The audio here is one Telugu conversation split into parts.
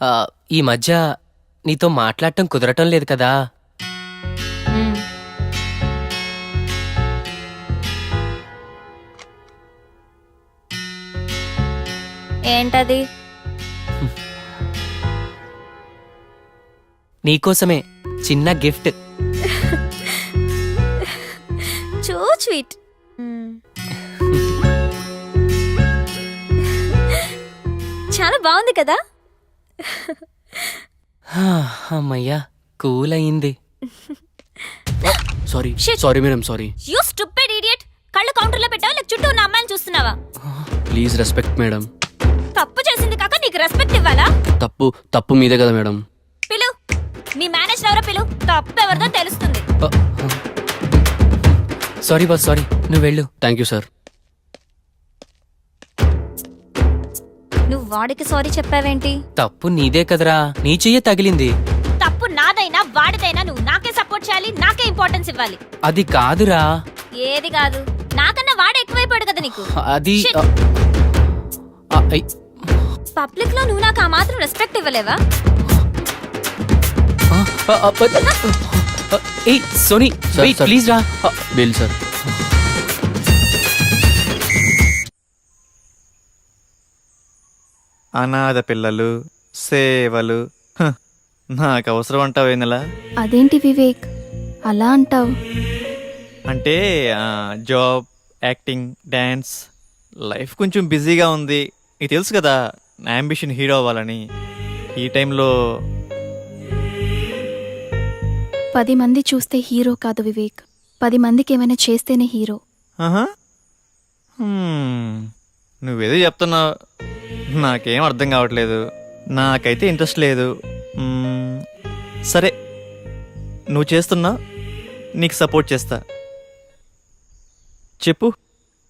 ఆ, ఈ మధ్య నీతో మాట్లాడటం కుదరటం లేదు కదా. ఏంటది? నీకోసమే చిన్న గిఫ్ట్. So sweet. చాలా బాగుంది కదా. అమ్మయ్యా, కూల్ అయింది. Sorry Shit. Sorry madam, sorry. You stupid idiot. కళ్ళు కౌంటర్లో పెట్టావా లేక చుట్టూ ఉన్న అమ్మాయిని చూస్తున్నావా? Please respect madam. తప్పు చేసింది కాక నీకు రెస్పెక్ట్ ఇవ్వాలా? తప్పు మీదే కదా మేడం. పిలు, మీ మేనేజర్ ఎవరో పిలు. తప్పు ఎవరిదో తెలుస్తుంది. Sorry boss, sorry. నువ్వు వెళ్ళు. Thank you sir. నువ్వు వాడికి సారీ చెప్పావేంటి? తప్పు నీదే కదరా, నీ చెయ్యే తగిలింది. తప్పు నాదైనా వాడిదైనా నువ్వు నాకే సపోర్ట్ చేయాలి, నాకే ఇంపార్టెన్స్ ఇవ్వాలి. అది కాదురా. ఏది కాదు? నాకన్నా వాడే ఎక్కువైపోయాడు కదా నీకు. అది Shit. పబ్లిక్ లో నువ్వు నాకు ఆ మాత్రం రెస్పెక్ట్ ఇవ్వలేవా? సోనీ ప్లీజ్ రా. Bill sir. అనాథ పిల్లలు, సేవలు, నాకు అవసరం అంటావు ఏందలా? అదేంటి వివేక్ అలా అంటావు? అంటే జాబ్, యాక్టింగ్, డ్యాన్స్, లైఫ్ కొంచెం బిజీగా ఉంది. నీకు తెలుసు కదా నా అంబిషన్ హీరో అవ్వాలని. ఈ టైంలో 10 మంది చూస్తే హీరో కాదు వివేక్, 10 మందికి ఏమైనా చేస్తేనే హీరో. ఆహా, నువ్వేదో చెప్తున్నావు, నాకేం అర్థం కావట్లేదు. నాకైతే ఇంట్రెస్ట్ లేదు. సరే, నువ్వు చేస్తున్నా, నీకు సపోర్ట్ చేస్తా. చెప్పు,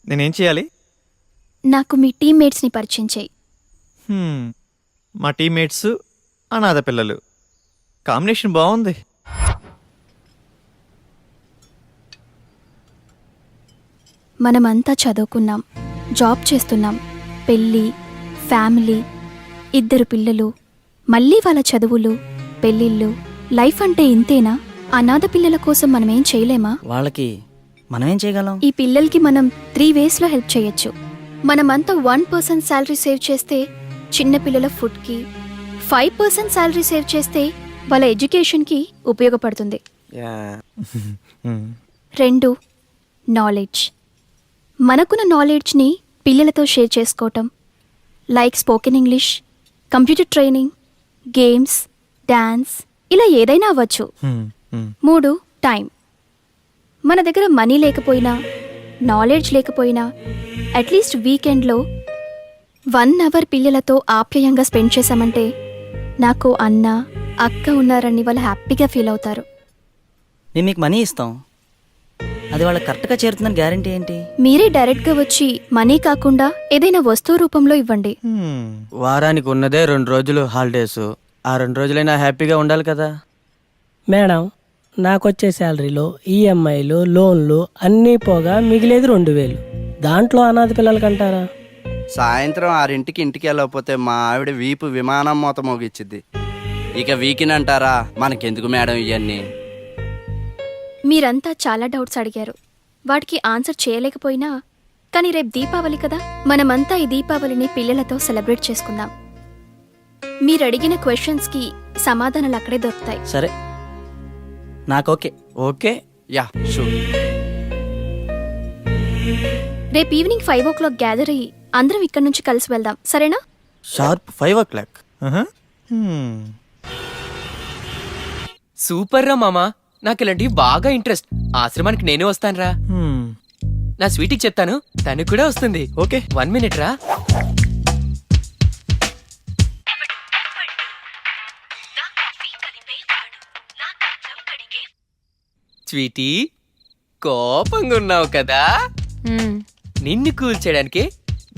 నేనేం చేయాలి? నాకు మీ టీమ్మేట్స్ని పరిచయం చేయి. మా టీమ్మేట్స్ అనాథ పిల్లలు, కాంబినేషన్ బాగుంది. మనమంతా చదువుకున్నాం, జాబ్ చేస్తున్నాం, పెళ్ళి, ఫ్యామిలీ, 2 పిల్లలు, మళ్ళీ వాళ్ళ చదువులు, పెళ్ళిళ్ళు. లైఫ్ అంటే ఇంతేనా? అనాథ పిల్లల కోసం మనమేం చేయలేమా? వాళ్ళకి మనమేం చేయగలం? ఈ పిల్లలకి మనం 3 వేస్లో హెల్ప్ చేయొచ్చు. మనమంతా 1% శాలరీ సేవ్ చేస్తే చిన్నపిల్లల ఫుడ్కి, 5% శాలరీ సేవ్ చేస్తే వాళ్ళ ఎడ్యుకేషన్కి ఉపయోగపడుతుంది. 2 నాలెడ్జ్. మనకున్న నాలెడ్జ్ని పిల్లలతో షేర్ చేసుకోవటం, like spoken English, computer training, games, dance, ఇలా ఏదైనా అవ్వచ్చు. 3 టైం. మన దగ్గర మనీ లేకపోయినా, నాలెడ్జ్ లేకపోయినా, అట్లీస్ట్ వీకెండ్లో 1 అవర్ పిల్లలతో ఆప్యాయంగా స్పెండ్ చేశామంటే నాకు అన్న, అక్క ఉన్నారని వాళ్ళు హ్యాపీగా ఫీల్ అవుతారు. మేము మీకు మనీ ఇస్తాం, అది వాళ్ళకి కరెక్ట్గా చేరుతుందని గ్యారంటీ ఏంటి? మీరే డైరెక్ట్గా వచ్చి మనీ కాకుండా ఏదైనా వస్తువు రూపంలో ఇవ్వండి. వారానికి ఉన్నదే 2 రోజులు హాలిడేస్, ఆ 2 రోజులైనా హ్యాపీగా ఉండాలి కదా. మేడం, నాకొచ్చే శాలరీలో ఈఎంఐలు, లోన్లు అన్నీ పోగా మిగిలేది 2000. దాంట్లో అనాథ పిల్లలకంటారా? సాయంత్రం 6ంటికి ఇంటికి వెళ్ళకపోతే మా ఆవిడ వీపు విమానం మూత మోగిచ్చిద్ది. ఇక వీకెండ్ అంటారా? మనకెందుకు మేడం ఇవన్నీ? మీరంతా చాలా డౌట్స్ అడిగారు, వాటికి ఆన్సర్ చేయలేకపోయినా, కానీ రేపు దీపావళి కదా, మనమంతా ఈ దీపావళిని పిల్లలతో సెలబ్రేట్ చేసుకుందాం. మీరు అడిగిన క్వశ్చన్స్కి సమాధానాలు అక్కడే దొరుకుతాయి. సరే, నాకు ఓకే. Okay, yeah sure. రేపు ఈవినింగ్ 5 o'clock గ్యాదర్ అయ్యి అందరం ఇక్కడ నుంచి కలిసి వెళ్దాం, సరేనా? Sharp 5 o'clock. సూపర్ రా మామా, నాకు ఇలాంటివి బాగా ఇంట్రెస్ట్. ఆశ్రమానికి నేనే వస్తానురా. నా స్వీటీకి చెప్తాను, తను కూడా వస్తుంది. ఓకే, 1 minute రా. స్వీటీ, కోపంగా ఉన్నావు కదా? నిన్ను కూల్ చేయడానికి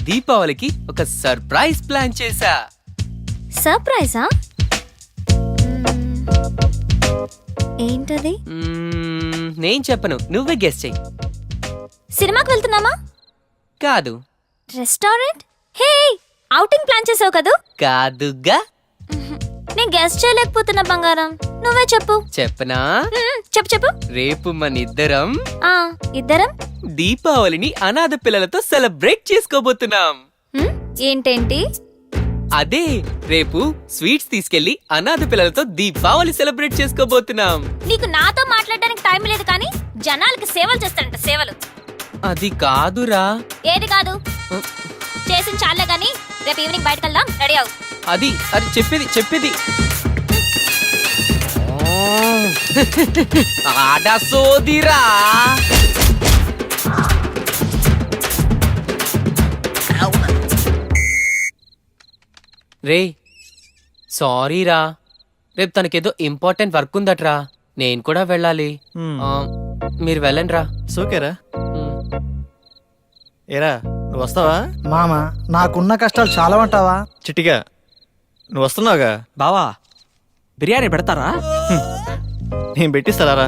దీపావళికి ఒక సర్ప్రైజ్ ప్లాన్ చేశా. సర్ప్రైజా? ఏంటది? నేను చెప్పను, నువ్వే గెస్ చెయ్యి. సినిమాకి వెళ్తున్నామా? కాదు. రెస్టారెంట్? హే, ఔటింగ్ ప్లాన్ చేసావు కదూ? కాదుగా. నేను గెస్ట్ చేయలేకపోతున్నా బంగారం, నువ్వే చెప్పు. చెప్పనా? చెప్పు చెప్పు. రేపు మన ఇద్దరం ఆ ఇద్దరం దీపావళిని అనాథ పిల్లలతో సెలబ్రేట్ చేసుకోబోతున్నాం. హ్మ్, ఏంటేంటి? అదే రేపు స్వీట్స్ తీసుకెళ్లి అనాథ పిల్లలతో దీపావళి సెలబ్రేట్ చేసుకోబోతున్నాం. నీకు నాతో మాట్లాడడానికి టైం లేదు కానీ జనాలకి సేవలు చేస్తాడంట, సేవలు. అది కాదురా. ఏది కాదు? చేసిన చాలే గాని రేపు ఈవినింగ్ బయటకు వెళ్దాం, రెడీ అవు. అది అది చెప్పేది ఆడ సోదిరా. రే సారీరా, రేపు తనకేదో ఇంపార్టెంట్ వర్క్ ఉందట్రా, నేను కూడా వెళ్ళాలి. మీరు వెళ్ళండి రా. సోకేరా. ఏరా నువ్వు వస్తావా? మామ నాకున్న కష్టాలు చాలా ఉంటావా? చిట్టిగా నువ్వు వస్తున్నావుగా? బావా బిర్యానీ పెడతారా? నేను పెట్టిస్తారా?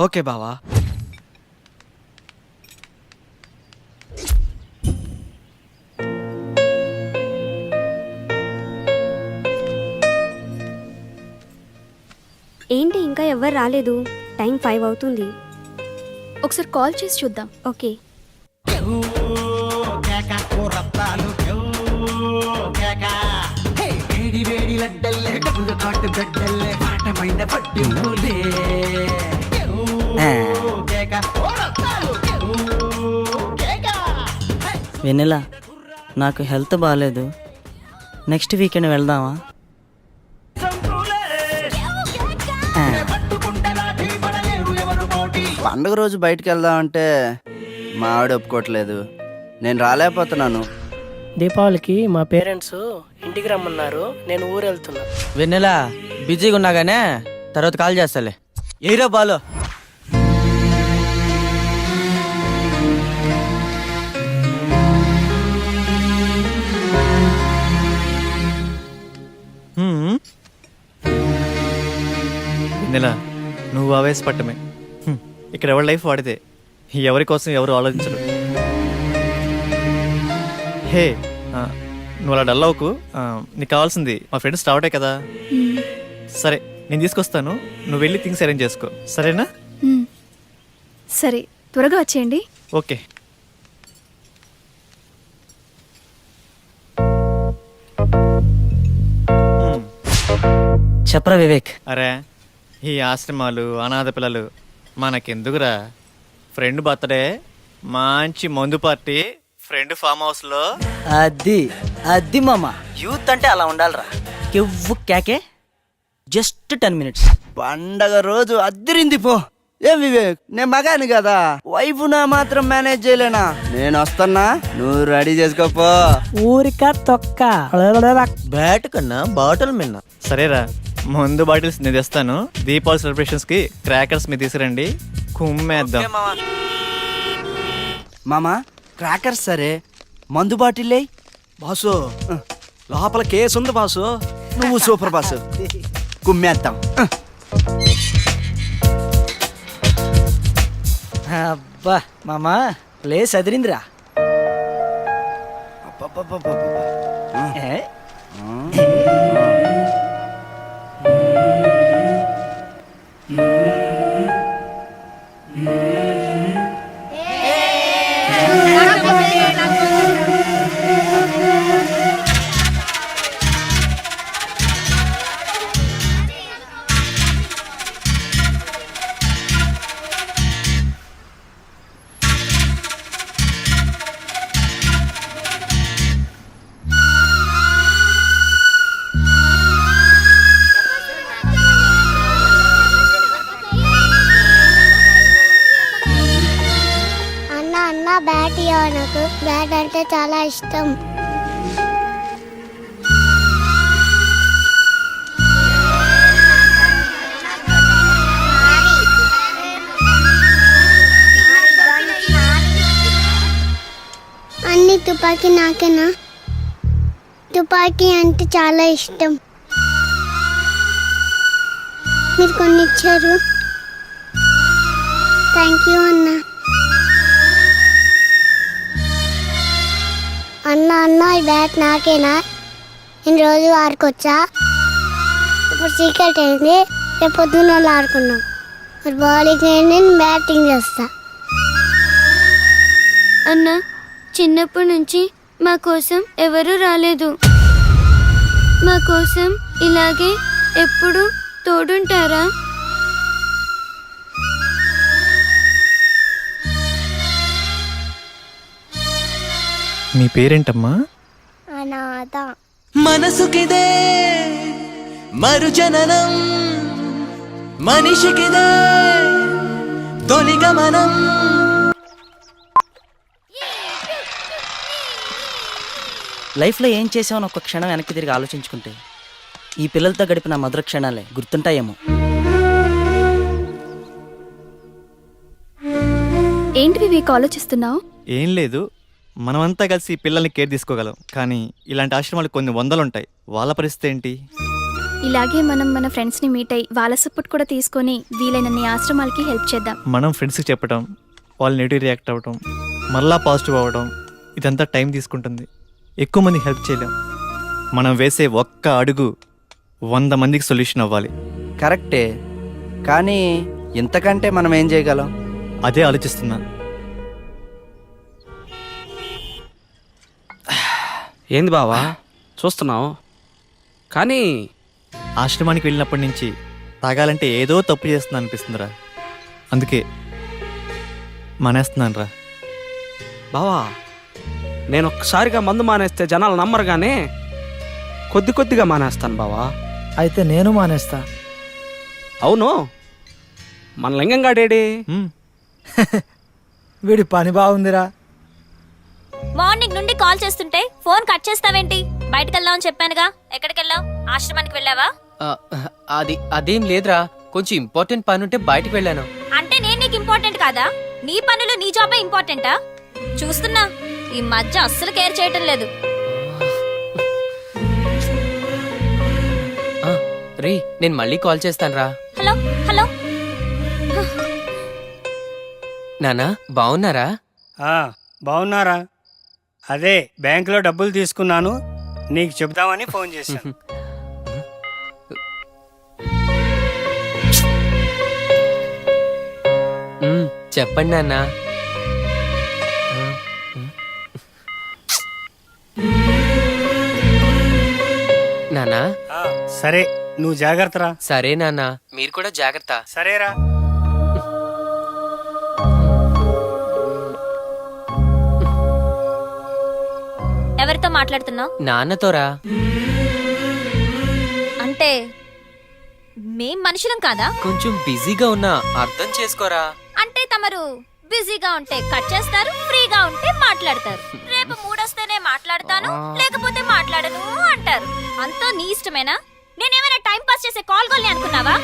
ఓకే బావా. ఏంటి ఇంకా ఎవ్వరు రాలేదు? టైం 5 అవుతుంది. ఒకసారి కాల్ చేసి చూద్దాం. ఓకే. వెన్నెలా నాకు హెల్త్ బాగాలేదు, నెక్స్ట్ వీకెండ్ వెళ్దామా? పండుగ రోజు బయటికి వెళ్దామంటే మా ఆవిడ ఒప్పుకోవట్లేదు. నేను రాలేకపోతున్నాను. దీపావళికి మా పేరెంట్స్ ఇంటికి రమ్మన్నారు, నేను ఊరు వెళ్తున్నా. వెన్నెలా బిజీగా ఉన్నాగానే తర్వాత కాల్ చేస్తాలే. ఏరా బాలో. నెలా నువ్వు ఆవేశపట్టమే. ఇక్కడ ఎవరి లైఫ్ వాడితే ఎవరి కోసం ఎవరు ఆలోచించరు. హే నువ్వు అలా డల్ అవ్వకు. నీకు కావాల్సింది మా ఫ్రెండ్స్ రావటే కదా. సరే నేను తీసుకొస్తాను, నువ్వు వెళ్ళి థింగ్స్ అరేంజ్ చేసుకో, సరేనా? సరే త్వరగా వచ్చేయండి. ఓకే. చెప్పరా వివేక్. అరే ఈ ఆశ్రమాలు అనాథ పిల్లలు మనకెందుకురా? ఫ్రెండ్ బర్త్డే, మంచి మందు పార్టీ, ఫ్రెండ్ ఫామ్ హౌస్ లో. అది మామ యూత్ అంటే అలా ఉండాలిరా. కెవ్వు కేకే జస్ట్ 10 minutes. పండగ రోజు అద్దరింది పో. ఏం వివేక్, నేను మగాని కదా, వైఫ్ నా మాత్రం మేనేజ్ చేయలేనా? నేను వస్తున్నా, నువ్వు రెడీ చేసుకోపో. ఊరిక తొక్క బ్యాట్ కన్నా బాటిల్ మిన్న. సరేరా మందు బాటిల్స్ నేను తెస్తాను. దీపావళి సెలబ్రేషన్స్ కి క్రాకర్స్ మీద తీసుకురండి, కుమ్మేద్దాం. మామా క్రాకర్స్ సరే, మందు బాటిల్ బాసు లోపల కేసు ఉంది బాసు. నువ్వు సూపర్ బాసు, కుమ్మేద్దాం. అబ్బా మామా ప్లేస్ అదిరిందిరా. ఏ? బ్యాట్ ఇవ్వ, నాకు బ్యాట్ అంటే చాలా ఇష్టం. అన్ని తుపాకీ నాకేనా? తుపాకీ అంటే చాలా ఇష్టం. మీరు కొన్ని ఇచ్చారు, థ్యాంక్ యూ అన్నా. అన్న అన్న ఈ బ్యాట్ నాకేనా? నేను రోజు ఆడుకోవచ్చా? ఇప్పుడు సీక్రెట్ అయింది, రేపు పొద్దున్న ఆడుకున్నాం. మరి బౌలింగ్ అయింది, నేను బ్యాటింగ్ చేస్తా. అన్న, చిన్నప్పటి నుంచి మా కోసం ఎవరూ రాలేదు. మా కోసం ఇలాగే ఎప్పుడు తోడుంటారా? మీ పేరేంటమ్మా? అనాథ. మనసుకిదే మరుజననం, మనిషికిదే తొలి గమనం. లైఫ్లో ఏం చేసామని ఒక్క క్షణం వెనక్కి తిరిగి ఆలోచించుకుంటే ఈ పిల్లలతో గడిపిన మధుర క్షణాలే గుర్తుంటాయేమో. ఏంటి వివేక్ ఆలోచిస్తున్నావు? ఏం లేదు, మనమంతా కలిసి ఈ పిల్లల్ని కేర్ తీసుకోగలం, కానీ ఇలాంటి ఆశ్రమాలు కొన్ని వందలు ఉంటాయి. వాళ్ళ పరిస్థితి ఏంటి? ఇలాగే మనం మన ఫ్రెండ్స్ని మీట్ అయ్యి వాళ్ళ సపోర్ట్ కూడా తీసుకొని వీలైనన్ని ఆశ్రమాలకి హెల్ప్ చేద్దాం. మనం ఫ్రెండ్స్కి చెప్పడం, వాళ్ళు నెగిటివ్ రియాక్ట్ అవ్వడం, మళ్ళా పాజిటివ్ అవ్వడం, ఇదంతా టైం తీసుకుంటుంది. ఎక్కువ మందికి హెల్ప్ చేయలేం. మనం వేసే ఒక్క అడుగు 100 మందికి సొల్యూషన్ అవ్వాలి. కరెక్టే, కానీ ఇంతకంటే మనం ఏం చేయగలం? అదే ఆలోచిస్తున్నా. ఏంది బావా చూస్తున్నావు? కానీ ఆశ్రమానికి వెళ్ళినప్పటి నుంచి తాగాలంటే ఏదో తప్పు చేస్తున్నా అనిపిస్తుందిరా. అందుకే మానేస్తున్నాను రా. బావా, నేను ఒక్కసారిగా మందు మానేస్తే జనాలు నమ్మరు, కానీ కొద్ది కొద్దిగా మానేస్తాను బావా. అయితే నేను మానేస్తా. అవును, మన లింగంగాడేడి? వీడి పని బాగుందిరా. మార్నింగ్ నుండి కాల్ చేస్తుంటే ఫోన్ కట్ చేస్తావేంటి? బయటకు వెళ్దామని చెప్పానుగా. ఎక్కడికి వెళ్ళావు? ఆశ్రమానికి వెళ్ళావా? అదేం లేదురా, కొంచెం ఇంపార్టెంట్ పని ఉంటే బయటకు వెళ్ళాను. అంటే నేను నీకు ఇంపార్టెంట్ కాదా? నీ పనులు నీ జాబే ఇంపార్టెంటా? చూస్తున్నా ఈ మధ్య అస్సలు కేర్ చేయటం లేదు. రే, నేను మళ్ళీ కాల్ చేస్తాను రా. Hello hello. నానా బాగున్నారా? బాగున్నారా? అదే బ్యాంకులో డబ్బులు తీసుకున్నాను, నీకు చెప్దామని ఫోన్ చేశాను. చెప్పండి నాన్న. నానా సరే, నువ్వు జాగ్రత్తరా. సరే నాన్న, మీరు కూడా జాగ్రత్త. సరేరా. ఎవరితో మాట్లాడుతున్నావు? నాన్నతోరా. అంటే మేం మనుషులం కాదా? కొంచెం బిజీగా ఉన్నా, అర్థం చేసుకోరా. అంటే తమరు బిజీగా ఉంటే కట్ చేస్తారు, ఫ్రీగా ఉంటే మాట్లాడతారు. రేపు మూడొస్తేనే మాట్లాడతాను, లేకపోతే మాట్లాడను అంటారు. అంతా నీ ఇష్టమేనా? నేనేమైనా టైం పాస్ చేసే కాల్ గోల్ని అనుకున్నావా?